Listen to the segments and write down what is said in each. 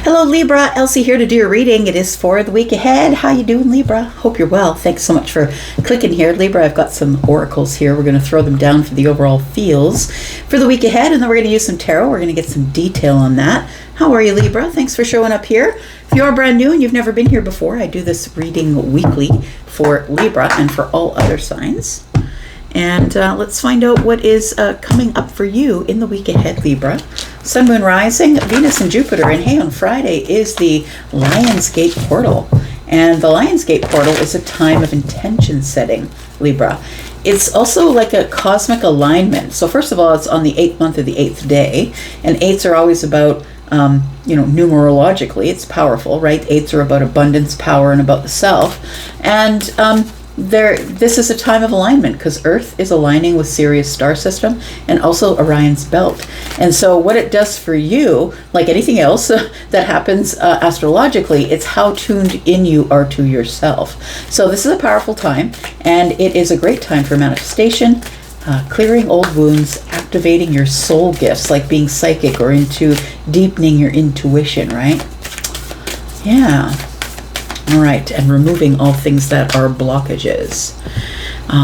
Hello Libra, Elsie here to do your reading. It is for the week ahead. How you doing, Libra? Hope you're well. Thanks so much for clicking here. Libra, I've got some oracles here. We're going to throw them down for the overall feels for the week ahead, and then we're going to use some tarot. We're going to get some detail on that. How are you, Libra? Thanks for showing up here. If you are brand new and you've never been here before, I do this reading weekly for Libra and for all other signs. And let's find out what is coming up for you in the week ahead, Libra. Sun, Moon, Rising, Venus and Jupiter. And hey, on Friday is the Lionsgate portal. And the Lionsgate portal is a time of intention setting, Libra. It's also like a cosmic alignment. So first of all, it's on the 8th month of the 8th day. And 8s are always about, numerologically, it's powerful, right? 8s are about abundance, power, and about the self. And this is a time of alignment because Earth is aligning with Sirius star system and also Orion's belt. And so what it does for you, like anything else that happens astrologically, it's how tuned in you are to yourself. So this is a powerful time, and it is a great time for manifestation, clearing old wounds, activating your soul gifts, like being psychic or into deepening your intuition, right? Yeah. All right, and removing all things that are blockages.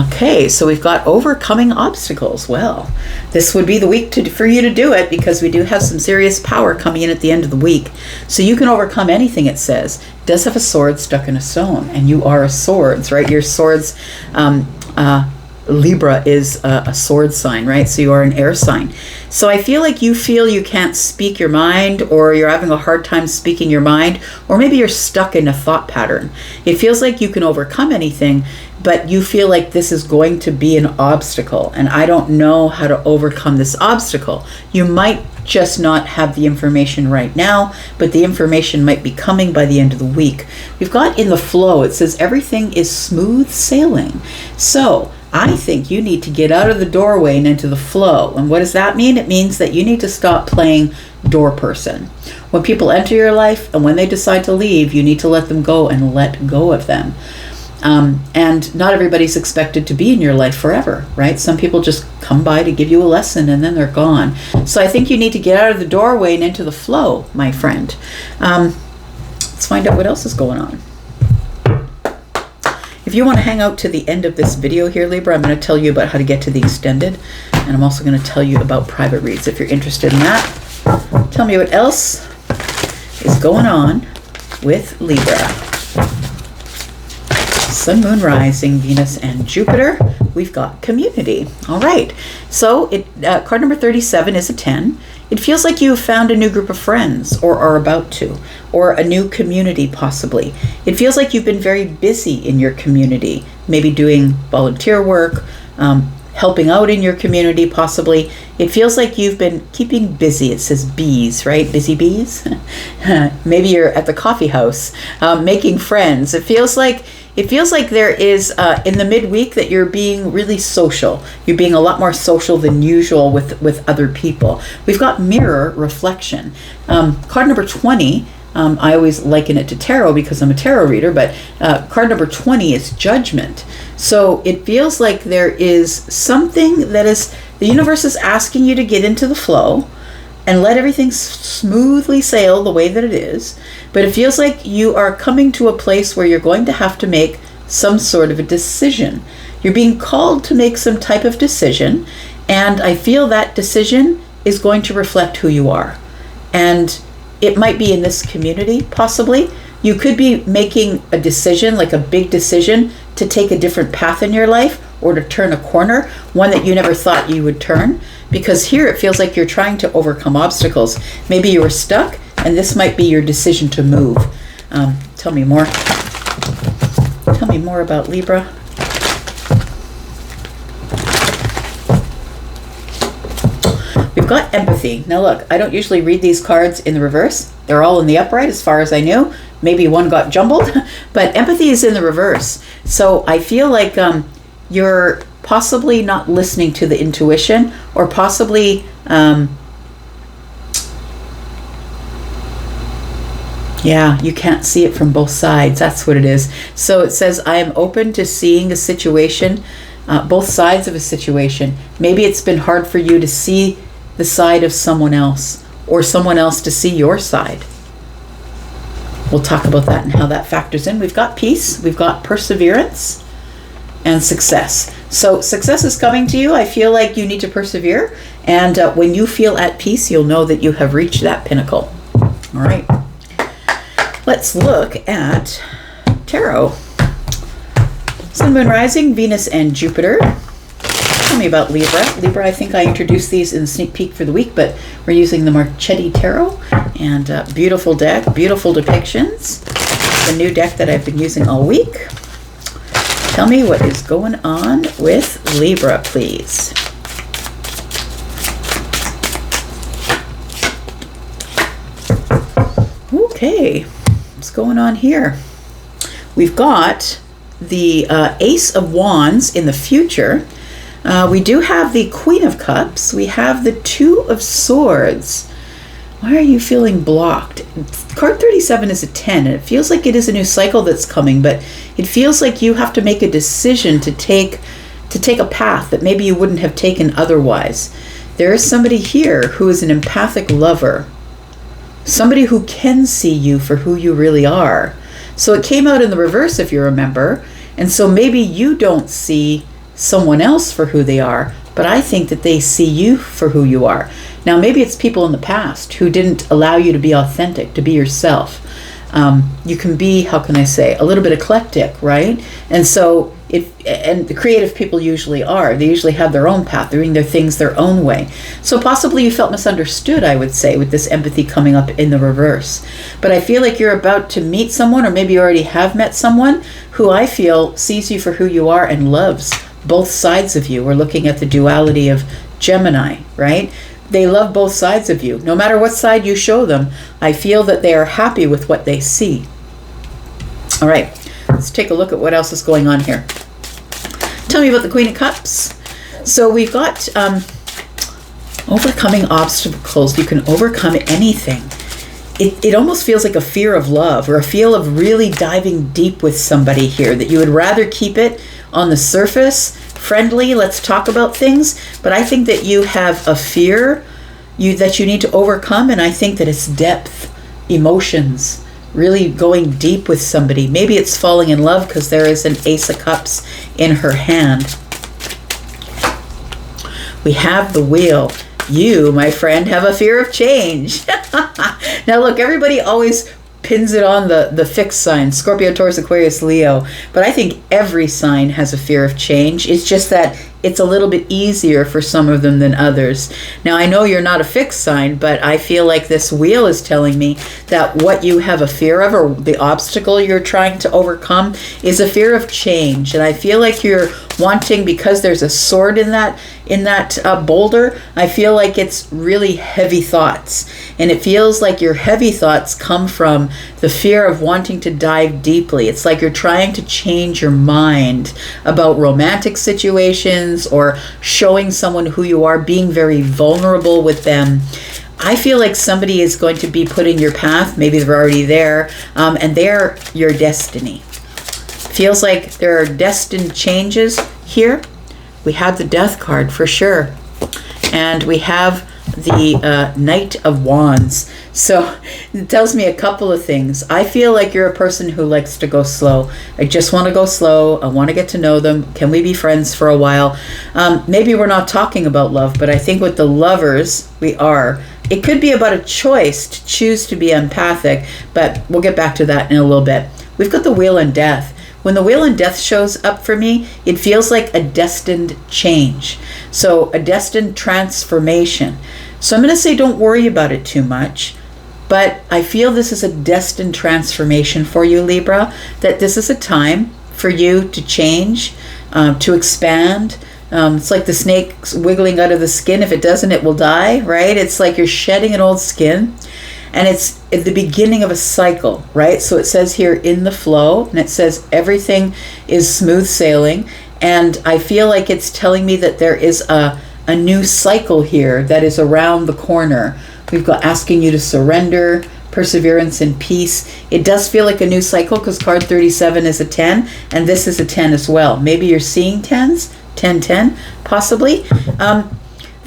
Okay, so we've got overcoming obstacles. Well, this would be the week for you to do it because we do have some serious power coming in at the end of the week. So you can overcome anything, it says. It does have a sword stuck in a stone, and you are a swords, right? Your swords, Libra is a sword sign, right? So you are an air sign. So I feel you can't speak your mind, or you're having a hard time speaking your mind, or maybe you're stuck in a thought pattern. It feels like you can overcome anything, but you feel like this is going to be an obstacle, and I don't know how to overcome this obstacle. You might just not have the information right now, but the information might be coming by the end of the week. We've got in the flow, it says everything is smooth sailing. So I think you need to get out of the doorway and into the flow. And what does that mean? It means that you need to stop playing door person. When people enter your life and when they decide to leave, you need to let them go and let go of them. And not everybody's expected to be in your life forever, right? Some people just come by to give you a lesson and then they're gone. So I think you need to get out of the doorway and into the flow, my friend. Let's find out what else is going on. If you want to hang out to the end of this video here, Libra, I'm going to tell you about how to get to the extended, and I'm also going to tell you about private reads if you're interested in that. Tell me what else is going on with Libra. Sun, Moon, Rising, Venus, and Jupiter. We've got community. All right. So card number 37 is a 10. It feels like you have found a new group of friends, or are about to, or a new community possibly. It feels like you've been very busy in your community, maybe doing volunteer work, helping out in your community possibly. It feels like you've been keeping busy. It says bees, right? Busy bees? Maybe you're at the coffee house making friends. It feels like there is, in the midweek, that you're being really social. You're being a lot more social than usual with other people. We've got mirror reflection. Card number 20, I always liken it to tarot because I'm a tarot reader, but card number 20 is judgment. So it feels like there is something that is, the universe is asking you to get into the flow and let everything smoothly sail the way that it is. But it feels like you are coming to a place where you're going to have to make some sort of a decision. You're being called to make some type of decision, and I feel that decision is going to reflect who you are. And it might be in this community, possibly. You could be making a decision, like a big decision, to take a different path in your life or to turn a corner, one that you never thought you would turn. Because here it feels like you're trying to overcome obstacles. Maybe you were stuck, and this might be your decision to move. Tell me more. Tell me more about Libra. We've got empathy. Now look, I don't usually read these cards in the reverse. They're all in the upright as far as I knew. Maybe one got jumbled, but empathy is in the reverse. So I feel like you're possibly not listening to the intuition, or possibly you can't see it from both sides. That's what it is. So it says, I am open to seeing a situation, both sides of a situation. Maybe it's been hard for you to see the side of someone else, or someone else to see your side. We'll talk about that and how that factors in. We've got peace, we've got perseverance, and success. So success is coming to you. I feel like you need to persevere. And when you feel at peace, you'll know that you have reached that pinnacle. All right. Let's look at tarot. Sun, Moon, Rising, Venus, and Jupiter. Tell me about Libra. Libra, I think I introduced these in the sneak peek for the week, but we're using the Marchetti Tarot. And beautiful deck, beautiful depictions. The new deck that I've been using all week. Tell me what is going on with Libra, please. Okay, what's going on here? We've got the Ace of Wands in the future. We do have the Queen of Cups. We have the Two of Swords. Why are you feeling blocked? Card 37 is a 10, and it feels like it is a new cycle that's coming, but it feels like you have to make a decision to take a path that maybe you wouldn't have taken otherwise. There is somebody here who is an empathic lover, somebody who can see you for who you really are. So it came out in the reverse, if you remember, and so maybe you don't see someone else for who they are, but I think that they see you for who you are. Now, maybe it's people in the past who didn't allow you to be authentic, to be yourself. You can be, how can I say, a little bit eclectic, right? And so, and the creative people usually are. They usually have their own path. They're doing their things their own way. So possibly you felt misunderstood, I would say, with this empathy coming up in the reverse. But I feel like you're about to meet someone, or maybe you already have met someone, who I feel sees you for who you are and loves both sides of you. We're looking at the duality of Gemini, right? They love both sides of you. No matter what side you show them, I feel that they are happy with what they see. All right, let's take a look at what else is going on here. Tell me about the Queen of Cups. So we've got overcoming obstacles. You can overcome anything. It almost feels like a fear of love, or a feel of really diving deep with somebody here, that you would rather keep it on the surface, friendly, let's talk about things. But I think that you have a fear that you need to overcome, and I think that it's depth, emotions, really going deep with somebody. Maybe it's falling in love because there is an Ace of Cups in her hand. We have the Wheel. You, my friend, have a fear of change. Now look, everybody always pins it on the fixed sign, Scorpio, Taurus, Aquarius, Leo. But I think every sign has a fear of change. It's just that it's a little bit easier for some of them than others. Now, I know you're not a fixed sign, but I feel like this Wheel is telling me that what you have a fear of, or the obstacle you're trying to overcome, is a fear of change. And I feel like you're wanting, because there's a sword in that boulder, I feel like it's really heavy thoughts. And it feels like your heavy thoughts come from the fear of wanting to dive deeply. It's like you're trying to change your mind about romantic situations, or showing someone who you are, being very vulnerable with them. I feel like somebody is going to be put in your path. Maybe they're already there, and they're your destiny. Feels like there are destined changes here. We have the Death card for sure. And we have the Knight of Wands. So it tells me a couple of things. I feel like you're a person who likes to go slow. I just want to go slow. I want to get to know them. Can we be friends for a while? Maybe we're not talking about love, but I think with the lovers, we are. It could be about a choice to choose to be empathic, but we'll get back to that in a little bit. We've got the Wheel and Death. When the Wheel and Death shows up for me, it feels like a destined change. So a destined transformation. So I'm going to say don't worry about it too much. But I feel this is a destined transformation for you, Libra. That this is a time for you to change, to expand. It's like the snake wiggling out of the skin. If it doesn't, it will die, right? It's like you're shedding an old skin. And it's at the beginning of a cycle, right? So it says here, in the flow, and it says everything is smooth sailing. And I feel like it's telling me that there is a new cycle here that is around the corner. We've got asking you to surrender, perseverance, and peace. It does feel like a new cycle because card 37 is a 10, and this is a 10 as well. Maybe you're seeing 10s, 10, 10, possibly. The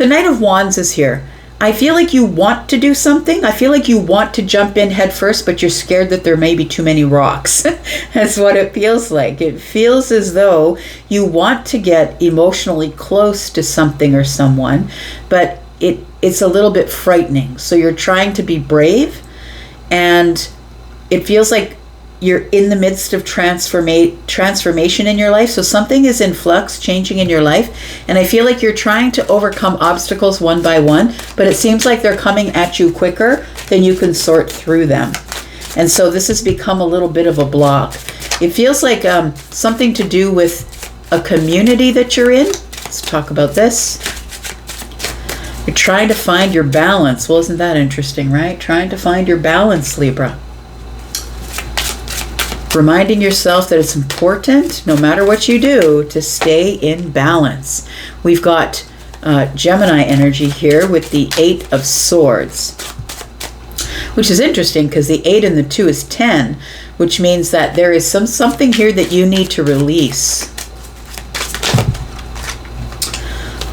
Knight of Wands is here. I feel like you want to do something. I feel like you want to jump in head first, but you're scared that there may be too many rocks. That's what it feels like. It feels as though you want to get emotionally close to something or someone, but it's a little bit frightening. So you're trying to be brave, and it feels like you're in the midst of transformation in your life. So something is in flux, changing in your life. And I feel like you're trying to overcome obstacles one by one, but it seems like they're coming at you quicker than you can sort through them. And so this has become a little bit of a block. It feels like something to do with a community that you're in. Let's talk about this. You're trying to find your balance. Well, isn't that interesting, right? Trying to find your balance, Libra. Reminding yourself that it's important, no matter what you do, to stay in balance. We've got Gemini energy here with the 8 of Swords, which is interesting because the 8 and the 2 is 10, which means that there is something here that you need to release.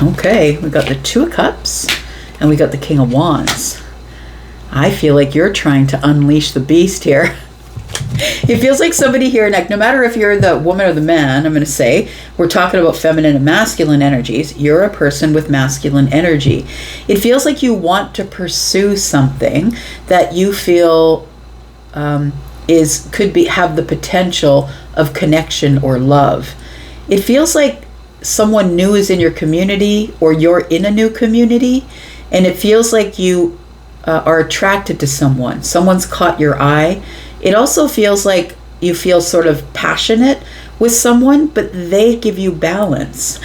Okay, we got the 2 of Cups and we got the King of Wands. I feel like you're trying to unleash the beast here. It feels like somebody here, like, no matter if you're the woman or the man, I'm going to say, we're talking about feminine and masculine energies. You're a person with masculine energy. It feels like you want to pursue something that you feel have the potential of connection or love. It feels like someone new is in your community, or you're in a new community, and it feels like you are attracted to someone. Someone's caught your eye. It also feels like you feel sort of passionate with someone, but they give you balance.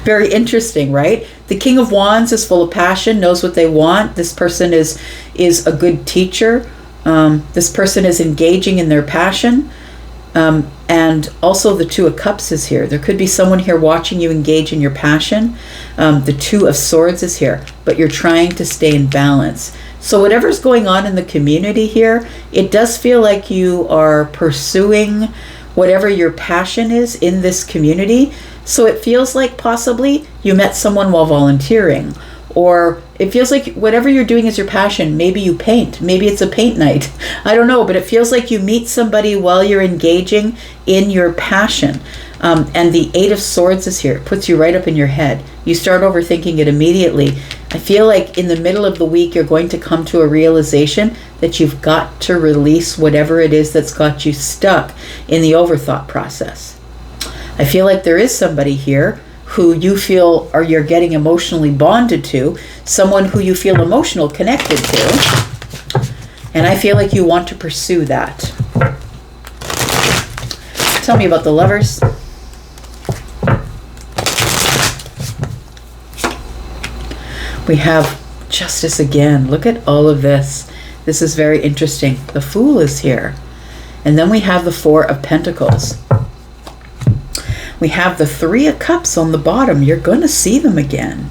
Very interesting, right? The King of Wands is full of passion, knows what they want. This person is a good teacher. This person is engaging in their passion. And also the 2 of Cups is here. There could be someone here watching you engage in your passion. The 2 of Swords is here, but you're trying to stay in balance. So whatever's going on in the community here, it does feel like you are pursuing whatever your passion is in this community. So it feels like possibly you met someone while volunteering, or it feels like whatever you're doing is your passion. Maybe you paint, maybe it's a paint night. I don't know, but it feels like you meet somebody while you're engaging in your passion. And the 8 of Swords is here. It puts you right up in your head. You start overthinking it immediately. I feel like in the middle of the week, you're going to come to a realization that you've got to release whatever it is that's got you stuck in the overthought process. I feel like there is somebody here who you feel, or you're getting emotionally bonded to, someone who you feel emotional connected to. And I feel like you want to pursue that. Tell me about the Lovers. We have Justice again. Look at all of this. This is very interesting. The Fool is here. And then we have the 4 of Pentacles. We have the 3 of Cups on the bottom. You're going to see them again.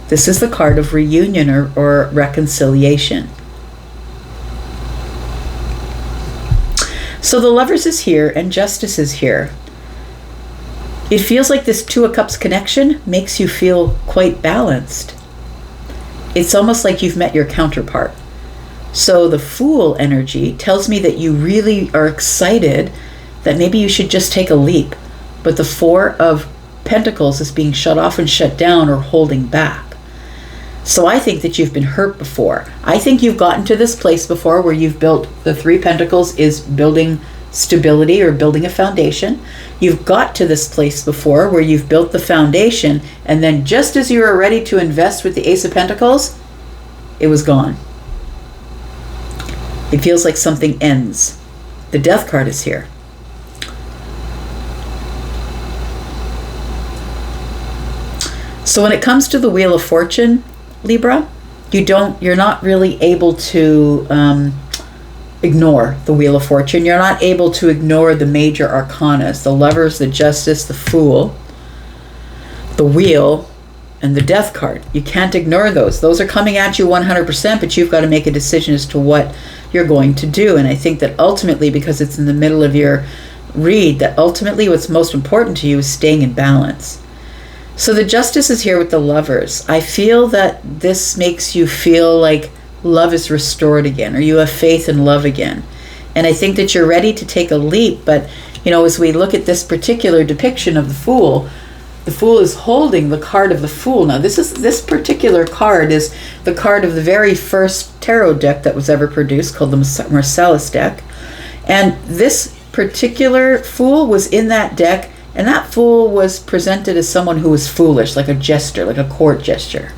This is the card of reunion or reconciliation. So the Lovers is here and Justice is here. It feels like this 2 of Cups connection makes you feel quite balanced. It's almost like you've met your counterpart. So the Fool energy tells me that you really are excited that maybe you should just take a leap. But the 4 of Pentacles is being shut off and shut down or holding back. So I think that you've been hurt before. I think you've gotten to this place before where you've built, the 3 Pentacles is building stability or building a foundation. You've got to this place before where you've built the foundation, and then just as you were ready to invest with the Ace of Pentacles, it was gone. It feels like something ends. The Death card is here. So when it comes to the Wheel of Fortune, Libra, you're not really able to ignore the Wheel of Fortune. You're not able to ignore the major arcanas, the Lovers, the Justice, the Fool, the Wheel, and the Death card. You can't ignore those. Those are coming at you 100%, but you've got to make a decision as to what you're going to do. And I think that ultimately, because it's in the middle of your read, that ultimately what's most important to you is staying in balance. So the Justice is here with the Lovers. I feel that this makes you feel like love is restored again, or you have faith in love again. And I think that you're ready to take a leap. But, as we look at this particular depiction of the Fool is holding the card of the Fool. Now, this particular card is the card of the very first tarot deck that was ever produced, called the Marcellus deck. And this particular Fool was in that deck, and that Fool was presented as someone who was foolish, like a jester, like a court gesture.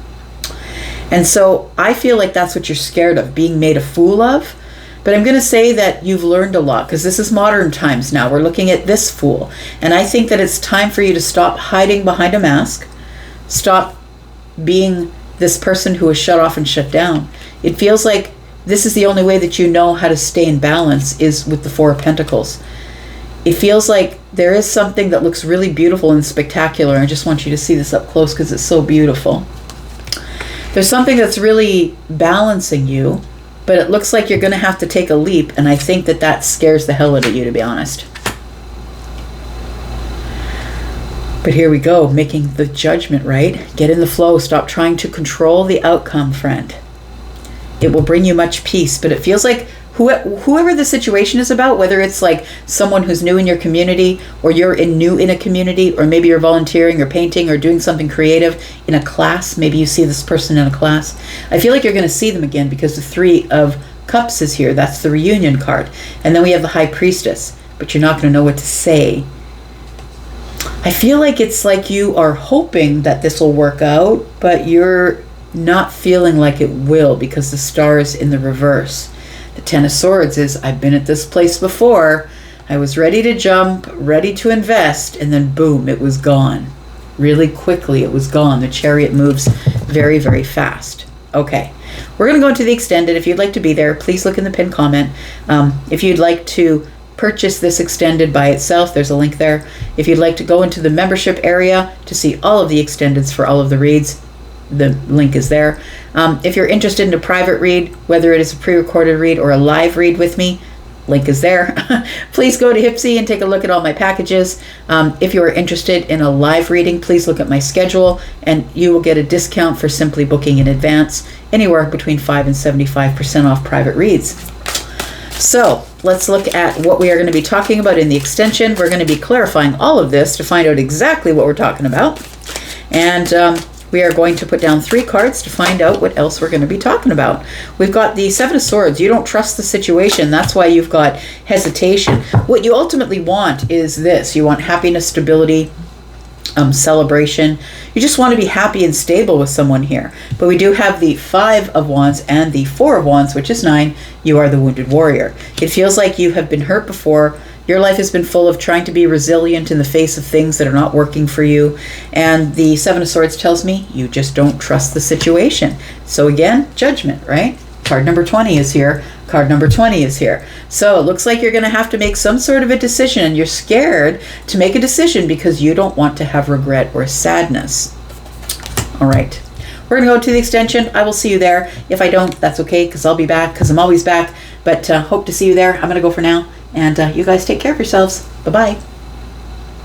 And so I feel like that's what you're scared of, being made a fool of. But I'm going to say that you've learned a lot, because this is modern times now. We're looking at this Fool. And I think that it's time for you to stop hiding behind a mask. Stop being this person who is shut off and shut down. It feels like this is the only way that you know how to stay in balance, is with the Four of Pentacles. It feels like there is something that looks really beautiful and spectacular. I just want you to see this up close because it's so beautiful. There's something that's really balancing you, but it looks like you're going to have to take a leap, and I think that that scares the hell out of you, to be honest. But here we go, making the judgment, right? Get in the flow. Stop trying to control the outcome, friend. It will bring you much peace, but it feels like whoever the situation is about, whether it's like someone who's new in your community, or you're new in a community, or maybe you're volunteering or painting or doing something creative in a class. Maybe you see this person in a class. I feel like you're going to see them again, because the Three of Cups is here. That's the reunion card. And then we have the High Priestess, but you're not going to know what to say. I feel like it's like you are hoping that this will work out, but you're not feeling like it will, because the Star is in the reverse. The Ten of Swords is, I've been at this place before. I was ready to jump, ready to invest, and then boom, it was gone. Really quickly, it was gone. The Chariot moves very, very fast. Okay, we're going to go into the extended. If you'd like to be there, please look in the pinned comment. If you'd like to purchase this extended by itself, there's a link there. If you'd like to go into the membership area to see all of the extendeds for all of the reads, the link is there. If you're interested in a private read, whether it is a pre-recorded read or a live read with me, link is there. Please go to Hypsee and take a look at all my packages. If you are interested in a live reading, please look at my schedule, and you will get a discount for simply booking in advance, anywhere between 5 and 75% off private reads. So let's look at what we are going to be talking about in the extension. We're going to be clarifying all of this to find out exactly what we're talking about. And we are going to put down 3 cards to find out what else we're going to be talking about. We've got the Seven of Swords. You don't trust the situation. That's why you've got hesitation. What you ultimately want is this. You want happiness, stability, celebration. You just want to be happy and stable with someone here. But we do have the Five of Wands and the Four of Wands, which is 9. You are the wounded warrior. It feels like you have been hurt before. Your life has been full of trying to be resilient in the face of things that are not working for you. And the Seven of Swords tells me you just don't trust the situation. So again, judgment, right? Card number 20 is here. Card number 20 is here. So it looks like you're going to have to make some sort of a decision, and you're scared to make a decision because you don't want to have regret or sadness. All right. We're going to go to the extension. I will see you there. If I don't, that's okay, because I'll be back, because I'm always back. But hope to see you there. I'm going to go for now. And you guys take care of yourselves. Bye-bye.